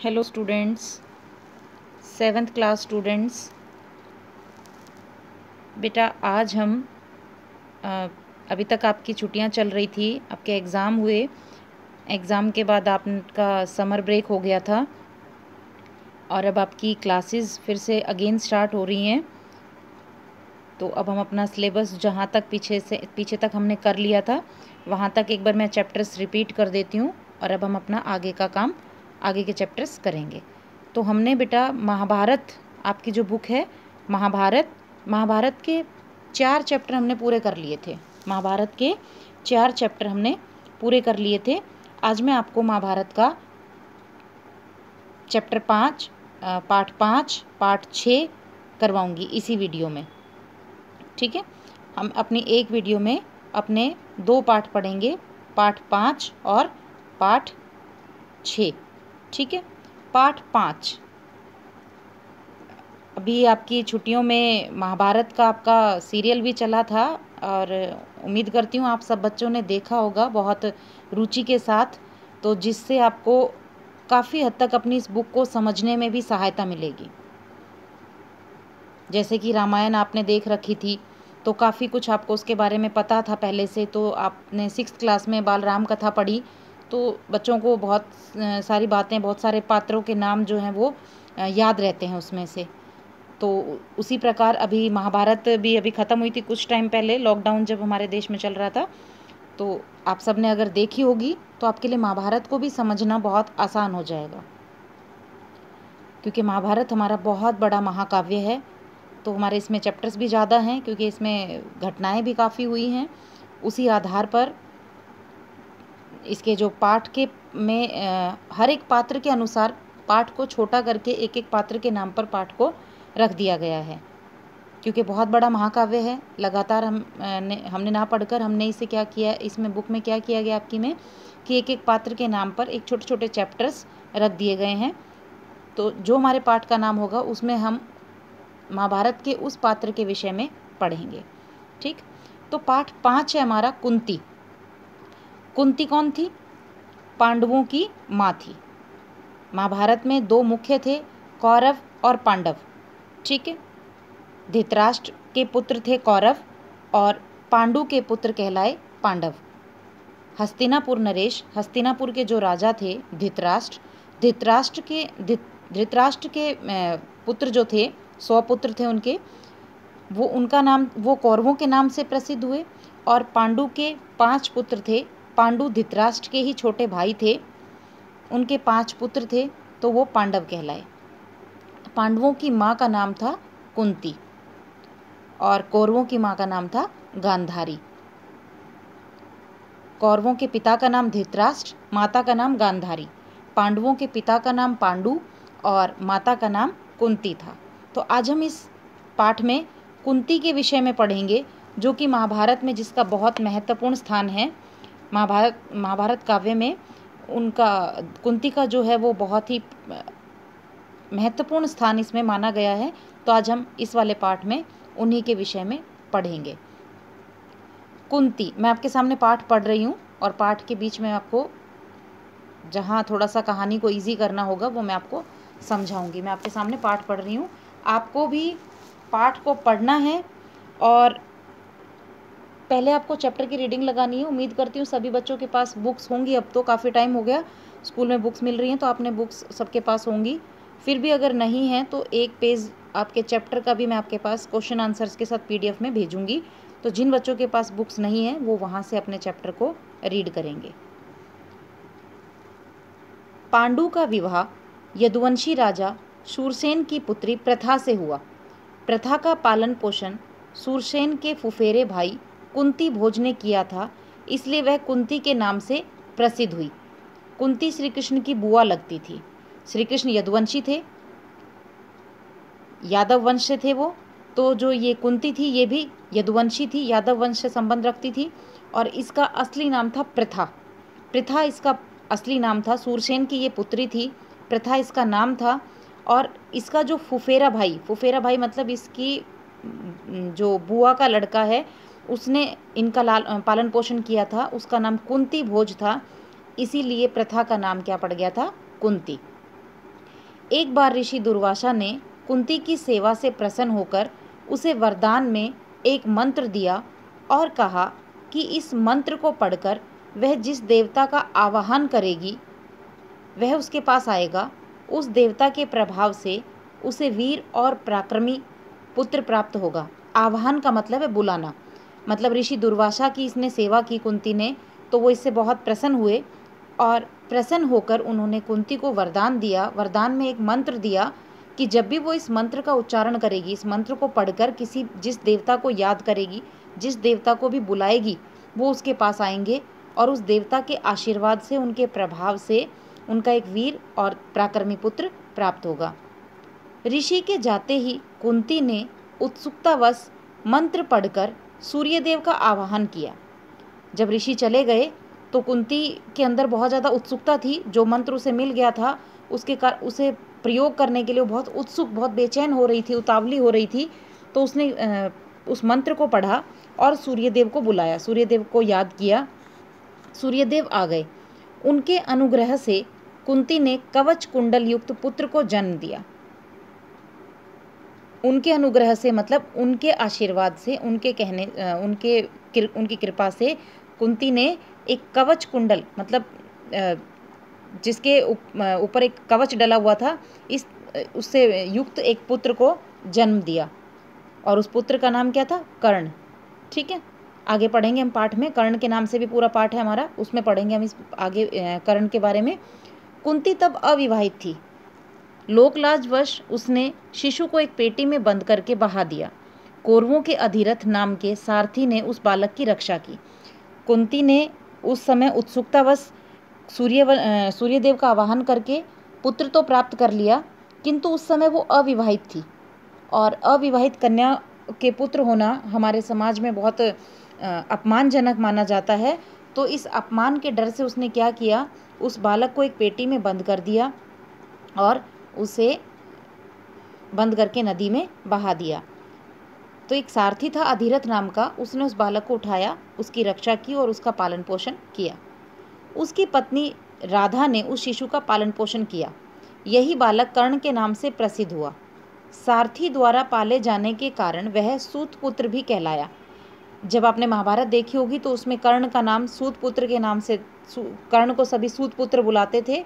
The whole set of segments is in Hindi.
Hello students, seventh class students. बेटा आज हम अभी तक आपकी छुट्टियां चल रही थी, आपके एग्ज़ाम हुए। एग्ज़ाम के बाद आपका समर ब्रेक हो गया था और अब आपकी क्लासेस फिर से अगेन स्टार्ट हो रही हैं। तो अब हम अपना सिलेबस जहाँ तक पीछे तक हमने कर लिया था वहाँ तक एक बार मैं चैप्टर्स रिपीट कर देती हूँ और अब हम अपना आगे का काम आगे के चैप्टर्स करेंगे। तो हमने बेटा महाभारत, आपकी जो बुक है महाभारत के 4 चैप्टर हमने पूरे कर लिए थे। महाभारत के 4 चैप्टर हमने पूरे कर लिए थे। आज मैं आपको महाभारत का चैप्टर 5 पार्ट 5 पार्ट 6 करवाऊँगी इसी वीडियो में। ठीक है, हम अपनी एक वीडियो में अपने 2 पार्ट पढ़ेंगे, पार्ट 5 और पार्ट 6। ठीक है, पार्ट 5 अभी आपकी छुट्टियों में महाभारत का आपका सीरियल भी चला था और उम्मीद करती हूँ आप सब बच्चों ने देखा होगा बहुत रुचि के साथ, तो जिससे आपको काफ़ी हद तक अपनी इस बुक को समझने में भी सहायता मिलेगी। जैसे कि रामायण आपने देख रखी थी तो काफ़ी कुछ आपको उसके बारे में पता था पहले से। तो आपने 6th क्लास में बाल राम कथा पढ़ी तो बच्चों को बहुत सारी बातें, बहुत सारे पात्रों के नाम जो हैं वो याद रहते हैं उसमें से। तो उसी प्रकार अभी महाभारत भी अभी ख़त्म हुई थी कुछ टाइम पहले, लॉकडाउन जब हमारे देश में चल रहा था। तो आप सब ने अगर देखी होगी तो आपके लिए महाभारत को भी समझना बहुत आसान हो जाएगा, क्योंकि महाभारत हमारा बहुत बड़ा महाकाव्य है। तो हमारे इसमें चैप्टर्स भी ज़्यादा हैं क्योंकि इसमें घटनाएं भी काफ़ी हुई हैं। उसी आधार पर इसके जो पाठ के में हर एक पात्र के अनुसार पाठ को छोटा करके एक एक पात्र के नाम पर पाठ को रख दिया गया है, क्योंकि बहुत बड़ा महाकाव्य है। लगातार हमने ना पढ़कर हमने इसे क्या किया, इसमें बुक में क्या किया गया आपकी में कि एक एक पात्र के नाम पर एक छोटे छोटे चैप्टर्स रख दिए गए हैं। तो जो हमारे पाठ का नाम होगा उसमें हम महाभारत के उस पात्र के विषय में पढ़ेंगे। ठीक, तो पाठ 5 है हमारा कुंती। कुंती कौन थी? पांडवों की माँ थी। महाभारत में 2 मुख्य थे, कौरव और पांडव। ठीक है, धृतराष्ट्र के पुत्र थे कौरव और पांडु के पुत्र कहलाए पांडव। हस्तिनापुर नरेश, हस्तिनापुर के जो राजा थे धृतराष्ट्र, धृतराष्ट्र के पुत्र जो थे, 100 पुत्र थे उनके, उनका नाम वो कौरवों के नाम से प्रसिद्ध हुए। और पांडु के 5 पुत्र थे। पांडु धृतराष्ट्र के ही छोटे भाई थे, उनके 5 पुत्र थे तो वो पांडव कहलाए। पांडवों की माँ का नाम था कुंती और कौरवों की माँ का नाम था गांधारी। कौरवों के पिता का नाम धृतराष्ट्र, माता का नाम गांधारी। पांडवों के पिता का नाम पांडु और माता का नाम कुंती था। तो आज हम इस पाठ में कुंती के विषय में पढ़ेंगे, जो कि महाभारत में जिसका बहुत महत्वपूर्ण स्थान है। महाभारत काव्य में उनका, कुंती का जो है वो बहुत ही महत्वपूर्ण स्थान इसमें माना गया है। तो आज हम इस वाले पाठ में उन्हीं के विषय में पढ़ेंगे। कुंती, मैं आपके सामने पाठ पढ़ रही हूँ और पाठ के बीच में आपको जहाँ थोड़ा सा कहानी को इजी करना होगा वो मैं आपको समझाऊंगी। मैं आपके सामने पाठ पढ़ रही हूँ, आपको भी पाठ को पढ़ना है और पहले आपको चैप्टर की रीडिंग लगानी है। उम्मीद करती हूँ सभी बच्चों के पास बुक्स होंगी। अब तो काफ़ी टाइम हो गया, स्कूल में बुक्स मिल रही हैं तो आपने बुक्स सबके पास होंगी। फिर भी अगर नहीं है तो एक पेज आपके चैप्टर का भी मैं आपके पास क्वेश्चन आंसर्स के साथ PDF में भेजूँगी। तो जिन बच्चों के पास बुक्स नहीं है वो वहाँ से अपने चैप्टर को रीड करेंगे। पांडु का विवाह यदुवंशी राजा शूरसेन की पुत्री प्रथा से हुआ। प्रथा का पालन पोषण शूरसेन के फुफेरे भाई कुंती भोज ने किया था, इसलिए वह कुंती के नाम से प्रसिद्ध हुई। कुंती श्री कृष्ण की बुआ लगती थी। श्री कृष्ण यदुवंशी थे, यादव वंश से थे वो, तो जो ये कुंती थी ये भी यदुवंशी थी, यादव वंश से संबंध रखती थी। और इसका असली नाम था प्रथा। प्रथा इसका असली नाम था। सूरसेन की ये पुत्री थी, प्रथा इसका नाम था। और इसका जो फुफेरा भाई मतलब इसकी जो बुआ का लड़का है, उसने इनका पालन पोषण किया था, उसका नाम कुंती भोज था। इसीलिए प्रथा का नाम क्या पड़ गया था? कुंती। एक बार ऋषि दुर्वासा ने कुंती की सेवा से प्रसन्न होकर उसे वरदान में एक मंत्र दिया और कहा कि इस मंत्र को पढ़कर वह जिस देवता का आवाहन करेगी वह उसके पास आएगा। उस देवता के प्रभाव से उसे वीर और पराक्रमी पुत्र प्राप्त होगा। आवाहन का मतलब है बुलाना। मतलब ऋषि दुर्वासा की इसने सेवा की कुंती ने, तो वो इससे बहुत प्रसन्न हुए और प्रसन्न होकर उन्होंने कुंती को वरदान दिया। वरदान में एक मंत्र दिया कि जब भी वो इस मंत्र का उच्चारण करेगी, इस मंत्र को पढ़कर जिस देवता को याद करेगी, जिस देवता को भी बुलाएगी, वो उसके पास आएंगे और उस देवता के आशीर्वाद से, उनके प्रभाव से उनका एक वीर और पराक्रमी पुत्र प्राप्त होगा। ऋषि के जाते ही कुंती ने उत्सुकतावश मंत्र पढ़कर सूर्यदेव का आवाहन किया। जब ऋषि चले गए तो कुंती के अंदर बहुत ज़्यादा उत्सुकता थी। जो मंत्र उसे मिल गया था उसे प्रयोग करने के लिए बहुत उत्सुक, बहुत बेचैन हो रही थी, उतावली हो रही थी। तो उसने उस मंत्र को पढ़ा और सूर्यदेव को बुलाया, सूर्यदेव को याद किया। सूर्यदेव आ गए। उनके अनुग्रह से कुंती ने कवच कुंडल युक्त पुत्र को जन्म दिया। उनके अनुग्रह से मतलब उनके आशीर्वाद से, उनकी कृपा से कुंती ने एक कवच कुंडल, मतलब जिसके ऊपर एक कवच डला हुआ था, उससे युक्त एक पुत्र को जन्म दिया। और उस पुत्र का नाम क्या था? कर्ण। ठीक है, आगे पढ़ेंगे हम पाठ में। कर्ण के नाम से भी पूरा पाठ है हमारा, उसमें पढ़ेंगे हम इस आगे कर्ण के बारे में। कुंती तब अविवाहित थी। लोकलाजवश उसने शिशु को एक पेटी में बंद करके बहा दिया। कौरवों के अधिरथ नाम के सारथी ने उस बालक की रक्षा की। कुंती ने उस समय उत्सुकतावश सूर्यदेव का आवाहन करके पुत्र तो प्राप्त कर लिया, किंतु उस समय वो अविवाहित थी और अविवाहित कन्या के पुत्र होना हमारे समाज में बहुत अपमानजनक माना जाता है। तो इस अपमान के डर से उसने क्या किया, उस बालक को एक पेटी में बंद कर दिया और उसे बंद करके नदी में बहा दिया। तो एक सारथी था अधिरथ नाम का, उसने उस बालक को उठाया, उसकी रक्षा की और उसका पालन पोषण किया। उसकी पत्नी राधा ने उस शिशु का पालन पोषण किया। यही बालक कर्ण के नाम से प्रसिद्ध हुआ। सारथी द्वारा पाले जाने के कारण वह सूतपुत्र भी कहलाया। जब आपने महाभारत देखी होगी तो उसमें कर्ण का नाम सूतपुत्र के नाम से, कर्ण को सभी सूतपुत्र बुलाते थे।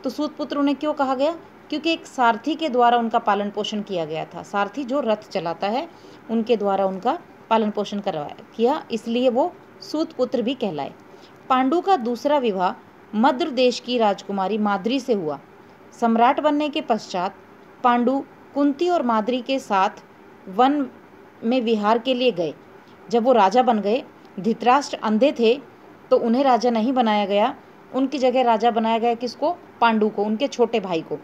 तो सूतपुत्र उन्हें क्यों कहा गया? क्योंकि एक सारथी के द्वारा उनका पालन पोषण किया गया था। सारथी जो रथ चलाता है, उनके द्वारा उनका पालन पोषण किया, इसलिए वो सूतपुत्र भी कहलाए। पांडु का दूसरा विवाह मद्र देश की राजकुमारी माद्री से हुआ। सम्राट बनने के पश्चात पांडु कुंती और माद्री के साथ वन में विहार के लिए गए। जब वो राजा बन गए, धृतराष्ट्र अंधे थे तो उन्हें राजा नहीं बनाया गया, उनकी जगह राजा बनाया गया किसको? पांडु को, उनके छोटे भाई को।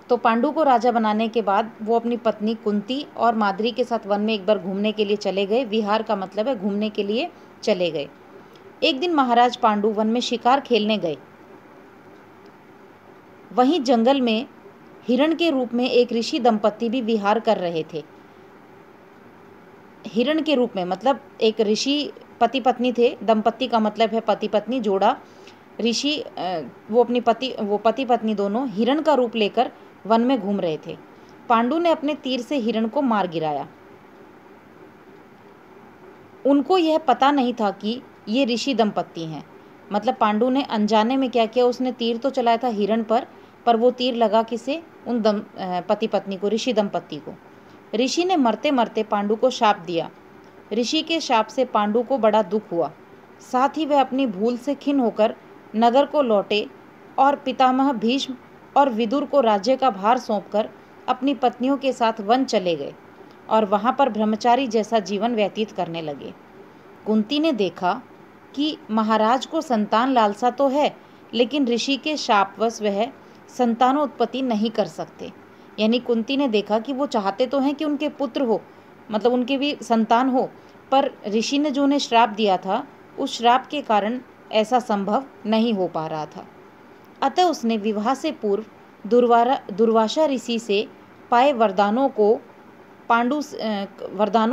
तो पांडु को राजा बनाने के बाद वो अपनी पत्नी कुंती और माद्री के साथ वन में एक बार घूमने के लिए चले गए। विहार का मतलब है घूमने के लिए चले गए। एक दिन महाराज पांडु वन में शिकार खेलने गए। वहीं जंगल में हिरण के रूप में एक ऋषि दंपत्ति भी विहार कर रहे थे। हिरण के रूप में मतलब एक ऋषि पति पत्नी थे। दंपत्ति का मतलब है पति पत्नी जोड़ा। ऋषि वो पति पत्नी दोनों हिरण का रूप लेकर वन में घूम रहे थे। पांडु ने अपने तीर से हिरण को मार गिराया। उनको यह पता नहीं था कि ये ऋषि दंपत्ति हैं। मतलब पांडु ने अनजाने में क्या किया, उसने तीर तो चलाया था हिरण पर वो तीर लगा किसे? उन पति पत्नी को, ऋषि दंपत्ति को। ऋषि ने मरते मरते पांडु को शाप दिया। ऋषि के शाप से पांडु को बड़ा दुख हुआ। साथ ही वह अपनी भूल से खिन्न होकर नगर को लौटे और पितामह भीष्म और विदुर को राज्य का भार सौंपकर अपनी पत्नियों के साथ वन चले गए और वहाँ पर ब्रह्मचारी जैसा जीवन व्यतीत करने लगे। कुंती ने देखा कि महाराज को संतान लालसा तो है, लेकिन ऋषि के शापवश वह संतानोत्पत्ति नहीं कर सकते। यानी कुंती ने देखा कि वो चाहते तो हैं कि उनके पुत्र हो, मतलब उनके भी संतान हो, पर ऋषि ने जो उन्हें श्राप दिया था, उस श्राप के कारण ऐसा संभव नहीं हो पा रहा था। अतः उसने विवाह से पूर्व दुर्वासा ऋषि से पाए वरदानों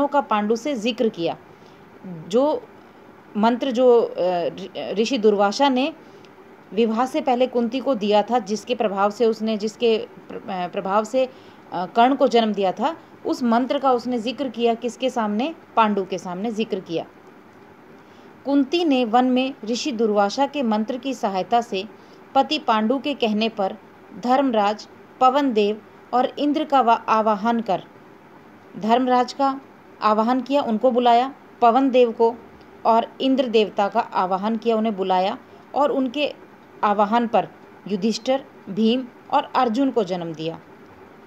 का पांडु से जिक्र किया। जो मंत्र जो ऋषि दुर्वासा ने विवाह से पहले कुंती को दिया था, जिसके प्रभाव से कर्ण को जन्म दिया था, उस मंत्र का उसने जिक्र किया किसके सामने? पांडु के सामने जिक्र किया। कुंती ने वन में ऋषि दुर्वासा के मंत्र की सहायता से पति पांडु के कहने पर धर्मराज, पवन देव और इंद्र का आवाहन कर, धर्मराज का आवाहन किया, उनको बुलाया, पवन देव को और इंद्र देवता का आवाहन किया, उन्हें बुलाया, और उनके आवाहन पर युधिष्ठिर, भीम और अर्जुन को जन्म दिया।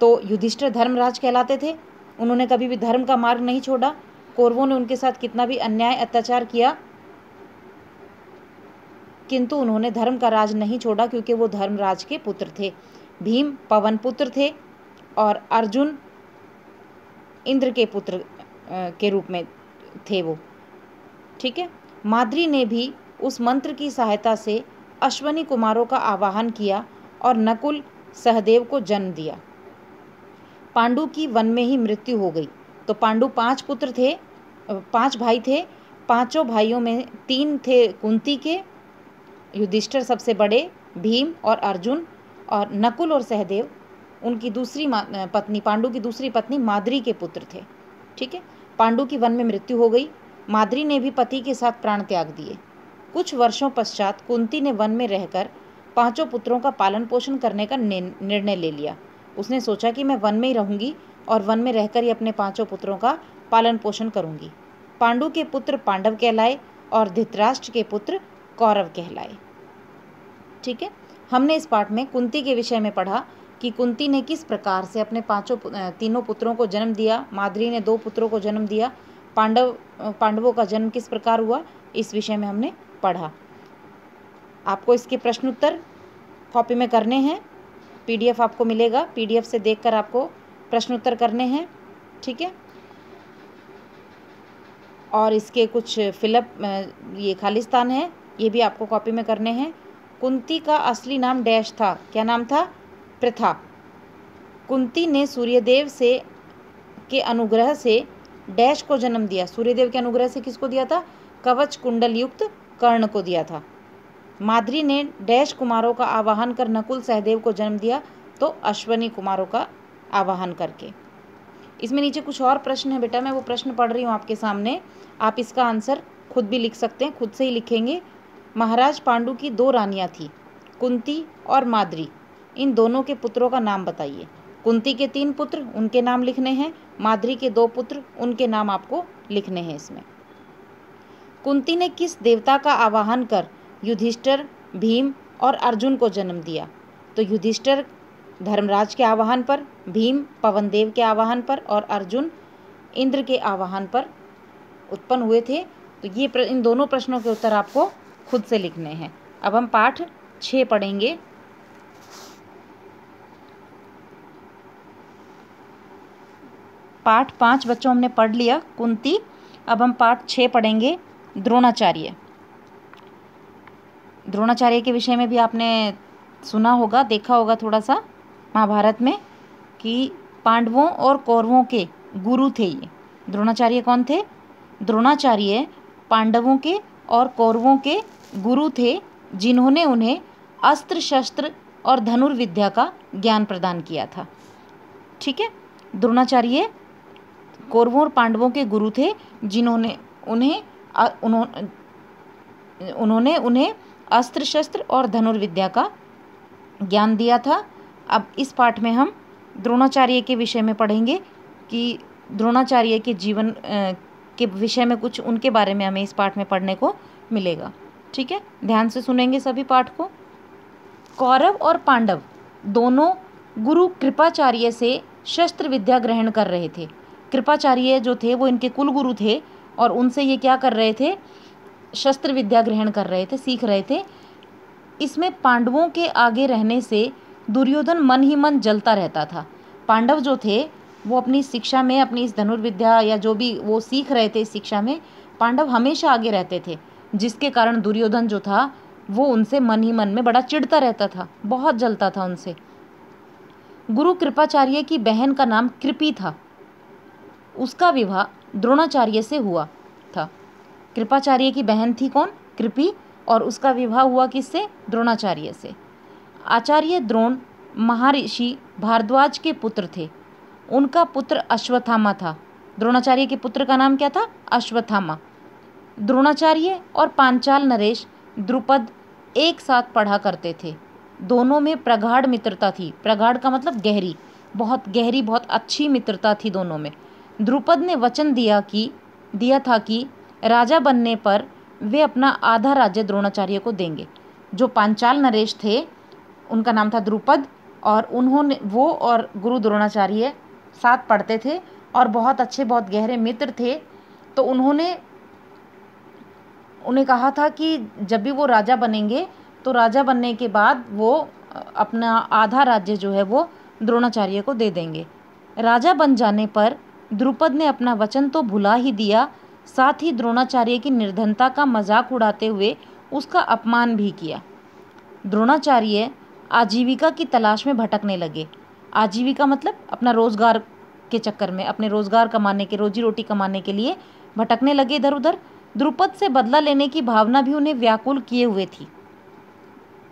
तो युधिष्ठिर धर्मराज कहलाते थे, उन्होंने कभी भी धर्म का मार्ग नहीं छोड़ा। कौरवों ने उनके साथ कितना भी अन्याय अत्याचार किया, किंतु उन्होंने धर्म का राज नहीं छोड़ा, क्योंकि वो धर्मराज के पुत्र थे। भीम पवन पुत्र थे और अर्जुन इंद्र के पुत्र के रूप में थे वो, ठीक है। माद्री ने भी उस मंत्र की सहायता से अश्वनी कुमारों का आवाहन किया और नकुल, सहदेव को जन्म दिया। पांडु की वन में ही मृत्यु हो गई। तो पांडु 5 पुत्र थे, 5 भाई थे। 5 भाइयों में 3 थे कुंती के, युधिष्ठिर सबसे बड़े, भीम और अर्जुन, और नकुल और सहदेव उनकी दूसरी पत्नी, पांडु की दूसरी पत्नी माद्री के पुत्र थे, ठीक है। पांडु की वन में मृत्यु हो गई। माद्री ने भी पति के साथ प्राण त्याग दिए। कुछ वर्षों पश्चात कुंती ने वन में रहकर 5 पुत्रों का पालन पोषण करने का निर्णय ले लिया। उसने सोचा कि मैं वन में ही रहूंगी और वन में रहकर ही अपने 5 पुत्रों का पालन पोषण करूंगी। पांडु के पुत्र पांडव कहलाए और धृतराष्ट्र के पुत्र कौरव कहलाए, ठीक है। हमने इस पाठ में कुंती के विषय में पढ़ा कि कुंती ने किस प्रकार से अपने 3 पुत्रों को जन्म दिया, माद्री ने 2 पुत्रों को जन्म दिया, पांडवों का जन्म किस प्रकार हुआ, इस विषय में हमने पढ़ा। आपको इसके प्रश्न उत्तर कॉपी में करने हैं, PDF आपको मिलेगा, PDF से देखकर आपको प्रश्न उत्तर करने हैं, ठीक है। और इसके कुछ फिलअप, ये खाली स्थान है, ये भी आपको कॉपी में करने हैं। कुंती का असली नाम डैश था, क्या नाम था? प्रथा। कुंती ने सूर्यदेव के अनुग्रह से डैश को जन्म दिया। सूर्यदेव के अनुग्रह से किसको दिया था? कवच कुंडल युक्त कर्ण को दिया था। माद्री ने डैश कुमारों का आवाहन कर नकुल, सहदेव को जन्म दिया, तो अश्वनी कुमारों का आवाहन करके। इसमें नीचे कुछ और प्रश्न है बेटा, मैं वो प्रश्न पढ़ रही हूँ आपके सामने, आप इसका आंसर खुद भी लिख सकते हैं, खुद से ही लिखेंगे। महाराज पांडु की 2 रानियां थी, कुंती और माद्री। इन दोनों के पुत्रों का नाम बताइए। कुंती के 3 पुत्र, उनके नाम लिखने हैं। माद्री के 2 पुत्र, उनके नाम आपको लिखने हैं इसमें। कुंती ने किस देवता का आवाहन कर युधिष्ठिर, भीम और अर्जुन को जन्म दिया? तो युधिष्ठिर धर्मराज के आवाहन पर, भीम पवन देव के आवाहन पर और अर्जुन इंद्र के आवाहन पर उत्पन्न हुए थे। तो ये इन दोनों प्रश्नों के उत्तर आपको खुद से लिखने हैं। अब हम पाठ 6 पढ़ेंगे। पाठ 5 बच्चों हमने पढ़ लिया, कुंती। अब हम पाठ 6 पढ़ेंगे, द्रोणाचार्य। द्रोणाचार्य के विषय में भी आपने सुना होगा, देखा होगा थोड़ा सा महाभारत में, कि पांडवों और कौरवों के गुरु थे ये। द्रोणाचार्य कौन थे? द्रोणाचार्य पांडवों के और कौरवों के गुरु थे, जिन्होंने उन्हें अस्त्र शस्त्र और धनुर्विद्या का ज्ञान प्रदान किया था, ठीक है। द्रोणाचार्य कौरवों और पांडवों के गुरु थे, जिन्होंने उन्हें अस्त्र शस्त्र और धनुर्विद्या का ज्ञान दिया था। अब इस पाठ में हम द्रोणाचार्य के विषय में पढ़ेंगे कि द्रोणाचार्य के जीवन के विषय में कुछ उनके बारे में हमें इस पाठ में पढ़ने को मिलेगा, ठीक है। ध्यान से सुनेंगे सभी पाठ को। कौरव और पांडव दोनों गुरु कृपाचार्य से शस्त्र विद्या ग्रहण कर रहे थे। कृपाचार्य जो थे वो इनके कुल गुरु थे और उनसे ये क्या कर रहे थे? शस्त्र विद्या ग्रहण कर रहे थे, सीख रहे थे। इसमें पांडवों के आगे रहने से दुर्योधन मन ही मन जलता रहता था। पांडव जो थे वो अपनी शिक्षा में, अपनी इस धनुर्विद्या या जो भी वो सीख रहे थे इस शिक्षा में, पांडव हमेशा आगे रहते थे, जिसके कारण दुर्योधन जो था वो उनसे मन ही मन में बड़ा चिढ़ता रहता था, बहुत जलता था उनसे। गुरु कृपाचार्य की बहन का नाम कृपी था, उसका विवाह द्रोणाचार्य से हुआ था। कृपाचार्य की बहन थी कौन? कृपी, और उसका विवाह हुआ किससे? द्रोणाचार्य से। आचार्य द्रोण महर्षि भारद्वाज के पुत्र थे। उनका पुत्र अश्वत्थामा था। द्रोणाचार्य के पुत्र का नाम क्या था? अश्वत्थामा। द्रोणाचार्य और पांचाल नरेश द्रुपद एक साथ पढ़ा करते थे। दोनों में प्रगाढ़ मित्रता थी। प्रगाढ़ का मतलब गहरी, बहुत अच्छी मित्रता थी दोनों में। द्रुपद ने वचन दिया था कि राजा बनने पर वे अपना आधा राज्य द्रोणाचार्य को देंगे। जो पांचाल नरेश थे उनका नाम था द्रुपद, और वो और गुरु द्रोणाचार्य साथ पढ़ते थे और बहुत अच्छे, बहुत गहरे मित्र थे। तो उन्हें कहा था कि जब भी वो राजा बनेंगे तो राजा बनने के बाद वो अपना आधा राज्य जो है वो द्रोणाचार्य को दे देंगे। राजा बन जाने पर द्रुपद ने अपना वचन तो भुला ही दिया, साथ ही द्रोणाचार्य की निर्धनता का मजाक उड़ाते हुए उसका अपमान भी किया। द्रोणाचार्य आजीविका की तलाश में भटकने लगे। आजीविका मतलब अपना रोजगार के चक्कर में, अपने रोजगार कमाने के, रोजी रोटी कमाने के लिए भटकने लगे इधर उधर। द्रुपद से बदला लेने की भावना भी उन्हें व्याकुल किए हुए थी।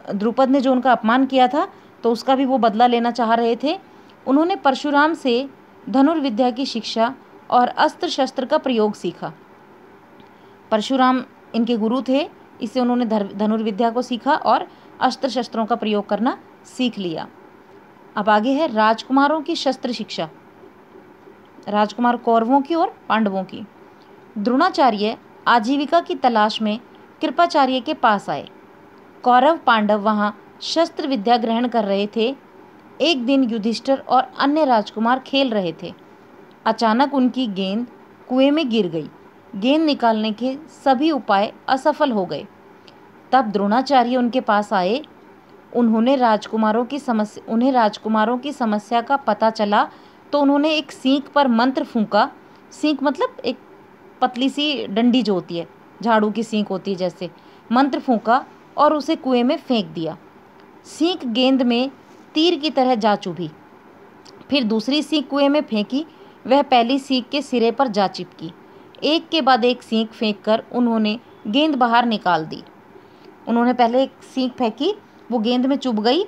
द्रुपद ने जो उनका अपमान किया था तो उसका भी वो बदला लेना चाह रहे थे। उन्होंने परशुराम से धनुर्विद्या की शिक्षा और अस्त्र शस्त्र का प्रयोग सीखा। परशुराम इनके गुरु थे, इससे उन्होंने धनुर्विद्या को सीखा और अस्त्र शस्त्रों का प्रयोग करना सीख लिया। अब आगे है राजकुमारों की शस्त्र शिक्षा। राजकुमार कौरवों की और पांडवों की। द्रोणाचार्य आजीविका की तलाश में कृपाचार्य के पास आए। कौरव पांडव वहां शस्त्र विद्या ग्रहण कर रहे थे। एक दिन युधिष्ठिर और अन्य राजकुमार खेल रहे थे। अचानक उनकी गेंद कुएं में गिर गई। गेंद निकालने के सभी उपाय असफल हो गए। तब द्रोणाचार्य उनके पास आए। उन्हें राजकुमारों की समस्या का पता चला तो उन्होंने एक सींग पर मंत्र फूंका। सींग मतलब एक पतली सी डंडी जो होती है, झाड़ू की सींग होती है जैसे। मंत्र फूंका और उसे कुएं में फेंक दिया। सींग गेंद में तीर की तरह जा चुभी। फिर दूसरी सींग कुएं में फेंकी, वह पहली सींग के सिरे पर जा चिपकी। एक के बाद एक सींग फेंककर उन्होंने गेंद बाहर निकाल दी। उन्होंने पहले एक सींग फेंकी, वो गेंद में चुभ गई,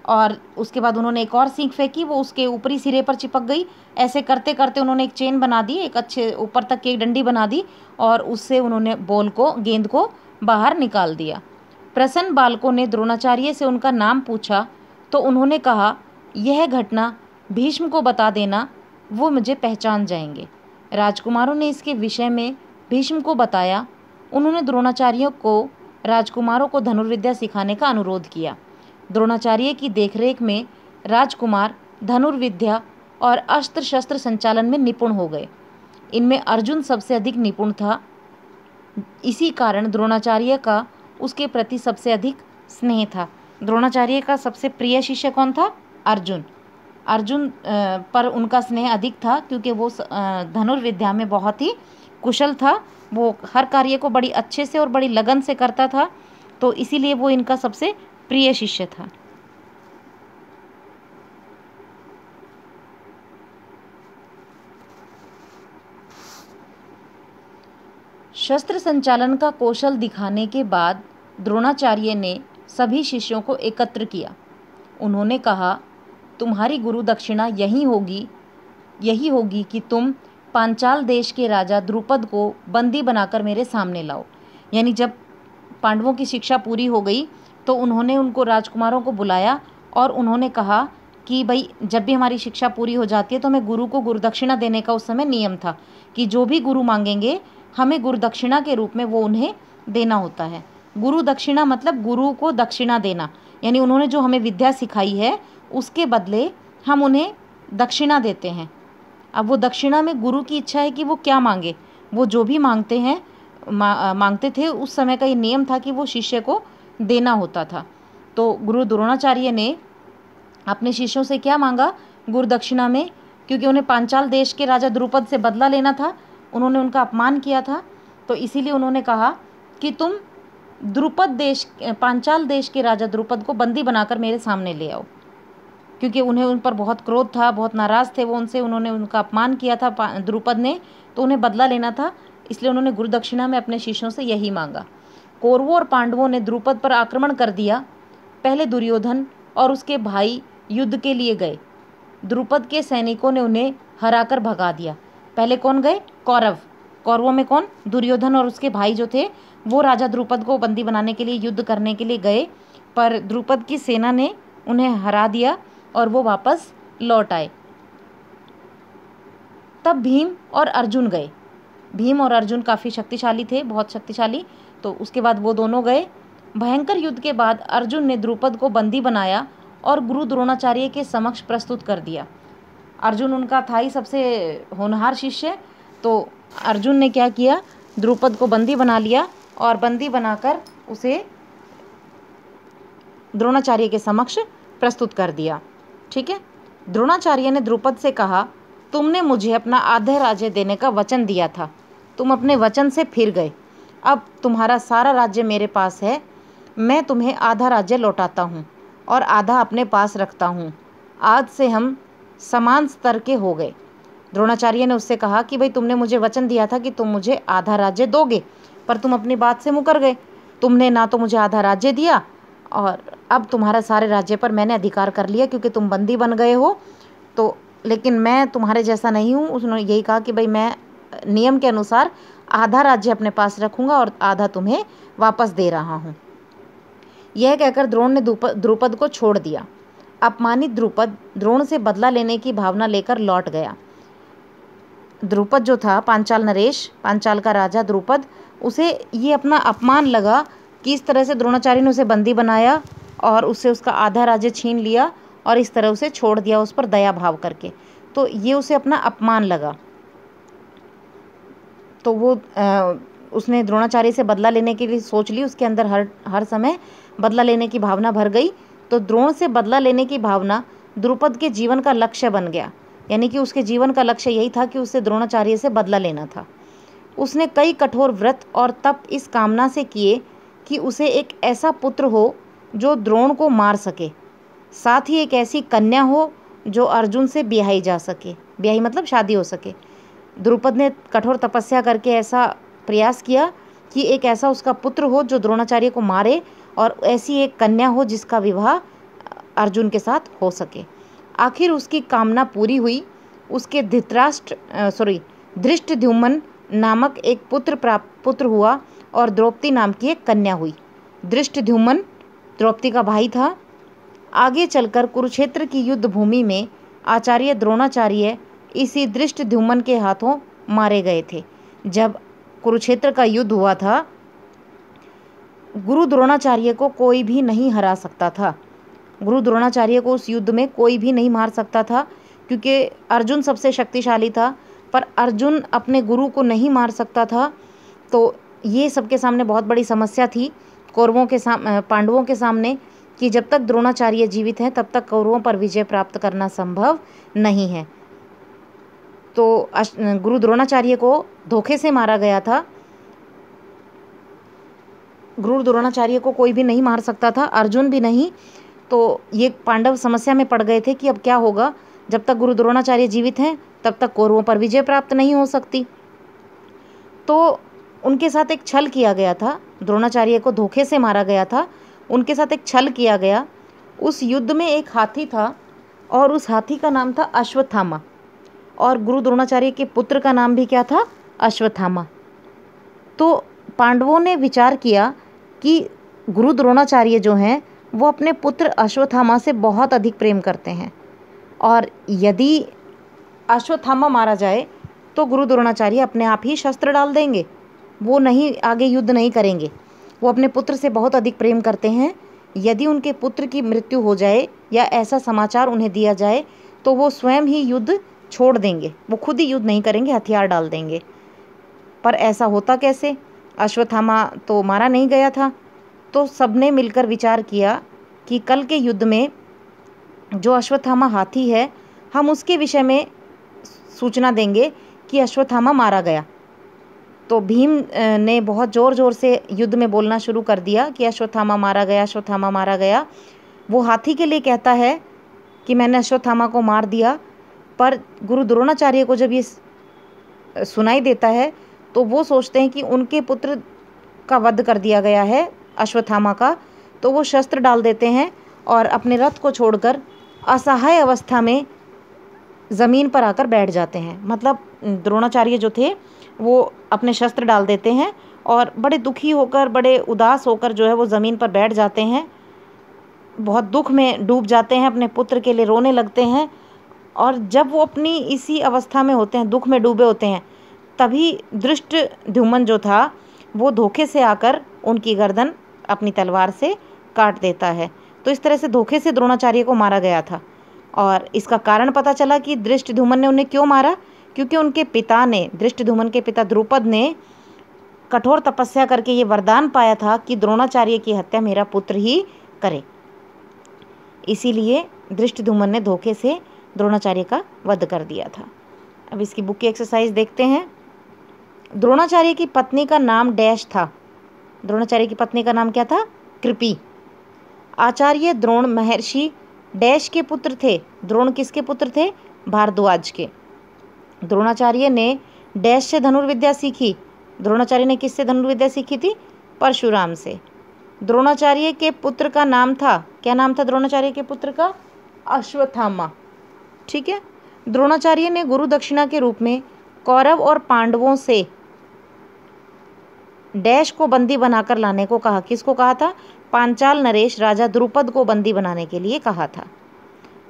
और उसके बाद उन्होंने एक और सींग फेंकी, वो उसके ऊपरी सिरे पर चिपक गई। ऐसे करते करते उन्होंने एक चेन बना दी, एक अच्छे ऊपर तक की एक डंडी बना दी, और उससे उन्होंने गेंद को बाहर निकाल दिया। प्रसन्न बालकों ने द्रोणाचार्य से उनका नाम पूछा तो उन्होंने कहा, यह घटना भीष्म को बता देना, वो मुझे पहचान जाएंगे। राजकुमारों ने इसके विषय में भीष्म को बताया। उन्होंने द्रोणाचार्य को राजकुमारों को धनुर्विद्या सिखाने का अनुरोध किया। द्रोणाचार्य की देखरेख में राजकुमार धनुर्विद्या और अस्त्र शस्त्र संचालन में निपुण हो गए। इनमें अर्जुन सबसे अधिक निपुण था। इसी कारण द्रोणाचार्य का उसके प्रति सबसे अधिक स्नेह था। द्रोणाचार्य का सबसे प्रिय शिष्य कौन था? अर्जुन। अर्जुन पर उनका स्नेह अधिक था क्योंकि वो धनुर्विद्या में बहुत ही कुशल था। वो हर कार्य को बड़ी अच्छे से और बड़ी लगन से करता था, तो इसीलिए वो इनका सबसे प्रिय शिष्य था। शस्त्र संचालन का कौशल दिखाने के बाद द्रोणाचार्य ने सभी शिष्यों को एकत्र किया। उन्होंने कहा, तुम्हारी गुरु दक्षिणा यही होगी कि तुम पांचाल देश के राजा द्रुपद को बंदी बनाकर मेरे सामने लाओ। यानी जब पांडवों की शिक्षा पूरी हो गई तो उन्होंने उनको राजकुमारों को बुलाया और उन्होंने कहा कि भाई जब भी हमारी शिक्षा पूरी हो जाती है तो हमें गुरु को गुरुदक्षिणा देने का उस समय नियम था कि जो भी गुरु मांगेंगे हमें गुरुदक्षिणा के रूप में वो उन्हें देना होता है। गुरु दक्षिणा मतलब गुरु को दक्षिणा देना, यानी उन्होंने जो हमें विद्या सिखाई है उसके बदले हम उन्हें दक्षिणा देते हैं। अब वो दक्षिणा में गुरु की इच्छा है कि वो क्या मांगे, वो जो भी मांगते थे उस समय का ये नियम था कि वो शिष्य को देना होता था। तो गुरु द्रोणाचार्य ने अपने शिष्यों से क्या मांगा गुरुदक्षिणा में, क्योंकि उन्हें पांचाल देश के राजा द्रुपद से बदला लेना था, उन्होंने उनका अपमान किया था, तो इसीलिए उन्होंने कहा कि तुम पांचाल देश के राजा द्रुपद को बंदी बनाकर मेरे सामने ले आओ। क्योंकि उन्हें उन पर बहुत क्रोध था, बहुत नाराज़ थे वो उनसे, उन्होंने उनका अपमान किया था द्रुपद ने, तो उन्हें बदला लेना था, इसलिए उन्होंने गुरुदक्षिणा में अपने शिष्यों से यही मांगा। कौरवों और पांडवों ने द्रुपद पर आक्रमण कर दिया। पहले दुर्योधन और उसके भाई युद्ध के लिए गए। द्रुपद के सैनिकों ने उन्हें हराकर भगा दिया। पहले कौन गए? कौरव। कौरवों में कौन? दुर्योधन और उसके भाई जो थे वो राजा द्रुपद को बंदी बनाने के लिए युद्ध करने के लिए गए, पर द्रुपद की सेना ने उन्हें हरा दिया और वो वापस लौट आए। तब भीम और अर्जुन गए। भीम और अर्जुन काफ़ी शक्तिशाली थे, बहुत शक्तिशाली। तो उसके बाद वो दोनों गए। भयंकर युद्ध के बाद अर्जुन ने द्रुपद को बंदी बनाया और गुरु द्रोणाचार्य के समक्ष प्रस्तुत कर दिया। अर्जुन उनका था ही सबसे होनहार शिष्य, तो अर्जुन ने क्या किया? द्रुपद को बंदी बना लिया और बंदी बनाकर उसे द्रोणाचार्य के समक्ष प्रस्तुत कर दिया। ठीक है। द्रोणाचार्य ने द्रुपद से कहा, तुमने मुझे अपना आधा राज्य देने का वचन दिया था, तुम अपने वचन से फिर गए। अब तुम्हारा सारा राज्य मेरे पास है। मैं तुम्हें आधा राज्य लौटाता हूँ और आधा अपने पास रखता हूँ। आज से हम समान स्तर के हो गए। द्रोणाचार्य ने उससे कहा कि भाई तुमने मुझे वचन दिया था कि तुम मुझे आधा राज्य दोगे, पर तुम अपनी बात से मुकर गए। तुमने ना तो मुझे आधा राज्य दिया और अब तुम्हारा सारे राज्य पर मैंने अधिकार कर लिया क्योंकि तुम बंदी बन गए हो। तो लेकिन मैं तुम्हारे जैसा नहीं हूँ। उसने यही कहा कि भाई मैं नियम के अनुसार आधा राज्य अपने पास रखूँगा और आधा तुम्हें वापस दे रहा हूँ। यह कहकर द्रोण ने द्रुपद को छोड़ दिया। अपमानित द्रुपद द्रोण से बदला लेने की भावना लेकर लौट गया। द्रुपद जो था पांचाल नरेश, पांचाल का राजा द्रुपद, उसे ये अपना अपमान लगा कि इस तरह से द्रोणाचार्य ने उसे बंदी बनाया और उससे उसका आधा राज्य छीन लिया और इस तरह उसे छोड़ दिया उस पर दया भाव करके। तो ये उसे अपना अपमान लगा। तो वो उसने द्रोणाचार्य से बदला लेने के लिए सोच ली। उसके अंदर हर समय बदला लेने की भावना भर गई। तो द्रोण से बदला लेने की भावना द्रुपद के जीवन का लक्ष्य बन गया। यानी कि उसके जीवन का लक्ष्य यही था कि उसे द्रोणाचार्य से बदला लेना था। उसने कई कठोर व्रत और तप इस कामना से किए कि उसे एक ऐसा पुत्र हो जो द्रोण को मार सके, साथ ही एक ऐसी कन्या हो जो अर्जुन से ब्याही जा सके। ब्याही मतलब शादी हो सके। द्रुपद ने कठोर तपस्या करके ऐसा प्रयास किया कि एक ऐसा उसका पुत्र हो जो द्रोणाचार्य को मारे और ऐसी एक कन्या हो जिसका विवाह अर्जुन के साथ हो सके। आखिर उसकी कामना पूरी हुई। उसके धृष्टद्युम्न नामक एक पुत्र हुआ और द्रौपदी नाम की एक कन्या हुई। धृष्टद्युम्न द्रौपदी का भाई था। आगे चलकर कुरुक्षेत्र की युद्ध भूमि में आचार्य द्रोणाचार्य इसी धृष्टद्युम्न के हाथों मारे गए थे। जब कुरुक्षेत्र का युद्ध हुआ था, गुरु द्रोणाचार्य को कोई भी नहीं हरा सकता था। गुरु द्रोणाचार्य को उस युद्ध में कोई भी नहीं मार सकता था क्योंकि अर्जुन सबसे शक्तिशाली था, पर अर्जुन अपने गुरु को नहीं मार सकता था। तो ये सबके सामने बहुत बड़ी समस्या थी, कौरवों के पांडवों के सामने, कि जब तक द्रोणाचार्य जीवित हैं तब तक कौरवों पर विजय प्राप्त करना संभव नहीं है। तो गुरु द्रोणाचार्य को धोखे से मारा गया था। गुरु द्रोणाचार्य को कोई भी नहीं मार सकता था, अर्जुन भी नहीं। तो ये पांडव समस्या में पड़ गए थे कि अब क्या होगा। जब तक गुरु द्रोणाचार्य जीवित हैं तब तक कौरवों पर विजय प्राप्त नहीं हो सकती। तो उनके साथ एक छल किया गया था। द्रोणाचार्य को धोखे से मारा गया था, उनके साथ एक छल किया गया। उस युद्ध में एक हाथी था और उस हाथी का नाम था अश्वत्थामा, और गुरु द्रोणाचार्य के पुत्र का नाम भी क्या था? अश्वत्थामा। तो पांडवों ने विचार किया कि गुरु द्रोणाचार्य जो हैं वो अपने पुत्र अश्वत्थामा से बहुत अधिक प्रेम करते हैं, और यदि अश्वत्थामा मारा जाए तो गुरु द्रोणाचार्य अपने आप ही शस्त्र डाल देंगे, वो नहीं आगे युद्ध नहीं करेंगे। वो अपने पुत्र से बहुत अधिक प्रेम करते हैं। यदि उनके पुत्र की मृत्यु हो जाए या ऐसा समाचार उन्हें दिया जाए तो वो स्वयं ही युद्ध छोड़ देंगे, वो खुद ही युद्ध नहीं करेंगे, हथियार डाल देंगे। पर ऐसा होता कैसे? अश्वत्थामा तो मारा नहीं गया था। तो सबने मिलकर विचार किया कि कल के युद्ध में जो अश्वत्थामा हाथी है, हम उसके विषय में सूचना देंगे कि अश्वत्थामा मारा गया। तो भीम ने बहुत ज़ोर ज़ोर से युद्ध में बोलना शुरू कर दिया कि अश्वत्थामा मारा गया, अश्वत्थामा मारा गया। वो हाथी के लिए कहता है कि मैंने अश्वत्थामा को मार दिया, पर गुरु द्रोणाचार्य को जब ये सुनाई देता है तो वो सोचते हैं कि उनके पुत्र का वध कर दिया गया है अश्वत्थामा का, तो वो शस्त्र डाल देते हैं और अपने रथ को छोड़कर असहाय अवस्था में ज़मीन पर आकर बैठ जाते हैं। मतलब द्रोणाचार्य जो थे वो अपने शस्त्र डाल देते हैं और बड़े दुखी होकर, बड़े उदास होकर जो है वो ज़मीन पर बैठ जाते हैं, बहुत दुख में डूब जाते हैं, अपने पुत्र के लिए रोने लगते हैं। और जब वो अपनी इसी अवस्था में होते हैं, दुख में डूबे होते हैं, तभी धृष्टद्युम्न जो था वो धोखे से आकर उनकी गर्दन अपनी तलवार से काट देता है। तो इस तरह से धोखे से द्रोणाचार्य को मारा गया था। और इसका कारण पता चला कि धृष्टद्युम्न ने उन्हें क्यों मारा, क्योंकि उनके पिता ने, धृष्टद्युम्न के पिता द्रुपद ने कठोर तपस्या करके ये वरदान पाया था कि द्रोणाचार्य की हत्या मेरा पुत्र ही करे। इसीलिए धृष्टद्युम्न ने धोखे से द्रोणाचार्य का वध कर दिया था। अब इसकी बुक की एक्सरसाइज देखते हैं। द्रोणाचार्य की पत्नी का नाम डैश था। द्रोणाचार्य की पत्नी का नाम क्या था? कृपि। आचार्य द्रोण महर्षि डैश के पुत्र थे। द्रोण किसके पुत्र थे? भारद्वाज के। द्रोणाचार्य ने डैश से धनुर्विद्या सीखी। द्रोणाचार्य ने किससे धनुर्विद्या सीखी थी? परशुराम से। द्रोणाचार्य के पुत्र का नाम था, क्या नाम था द्रोणाचार्य के पुत्र का? अश्वत्थामा। ठीक है। द्रोणाचार्य ने गुरु दक्षिणा के रूप में कौरव और पांडवों से डैश को बंदी बनाकर लाने को कहा। किसको कहा था? पांचाल नरेश राजा द्रुपद को बंदी बनाने के लिए कहा था।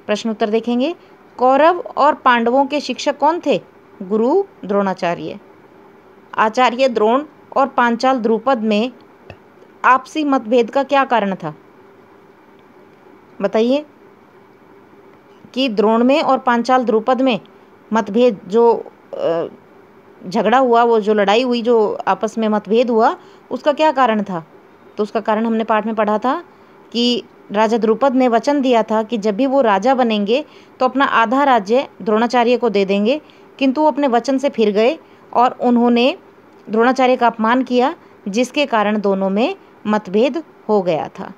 प्रश्न उत्तर देखेंगे। कौरव और पांडवों के शिक्षक कौन थे? गुरु द्रोणाचार्य। आचार्य द्रोण और पांचाल द्रुपद में आपसी मतभेद का क्या कारण था? बताइए कि द्रोण में और पांचाल द्रुपद में मतभेद, जो झगड़ा हुआ, वो जो लड़ाई हुई, जो आपस में मतभेद हुआ, उसका क्या कारण था? तो उसका कारण हमने पाठ में पढ़ा था कि राजा द्रुपद ने वचन दिया था कि जब भी वो राजा बनेंगे तो अपना आधा राज्य द्रोणाचार्य को दे देंगे, किंतु वो अपने वचन से फिर गए और उन्होंने द्रोणाचार्य का अपमान किया, जिसके कारण दोनों में मतभेद हो गया था।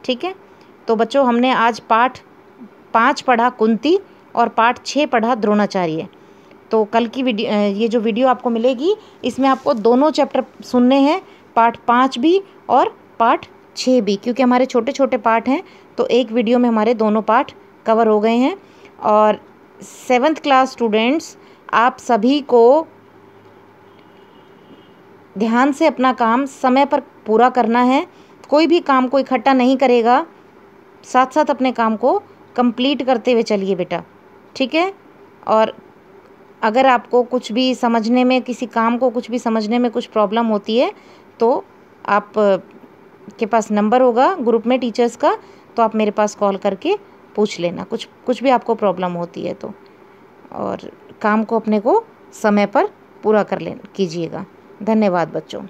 ठीक है। तो बच्चों, हमने आज पाठ 5 पढ़ा कुंती और पाठ 6 पढ़ा द्रोणाचार्य। तो कल की ये जो वीडियो आपको मिलेगी, इसमें आपको दोनों चैप्टर सुनने हैं, पाठ 5 भी और पाठ 6 भी, क्योंकि हमारे छोटे छोटे पाठ हैं, तो एक वीडियो में हमारे दोनों पाठ कवर हो गए हैं। और 7th क्लास स्टूडेंट्स, आप सभी को ध्यान से अपना काम समय पर पूरा करना है। कोई भी काम को इकट्ठा नहीं करेगा, साथ साथ अपने काम को कंप्लीट करते हुए चलिए बेटा। ठीक है। और अगर आपको कुछ भी समझने में, किसी काम को कुछ भी समझने में कुछ प्रॉब्लम होती है, तो आप के पास नंबर होगा ग्रुप में टीचर्स का, तो आप मेरे पास कॉल करके पूछ लेना कुछ भी आपको प्रॉब्लम होती है तो। और काम को अपने को समय पर पूरा कीजिएगा। धन्यवाद बच्चों।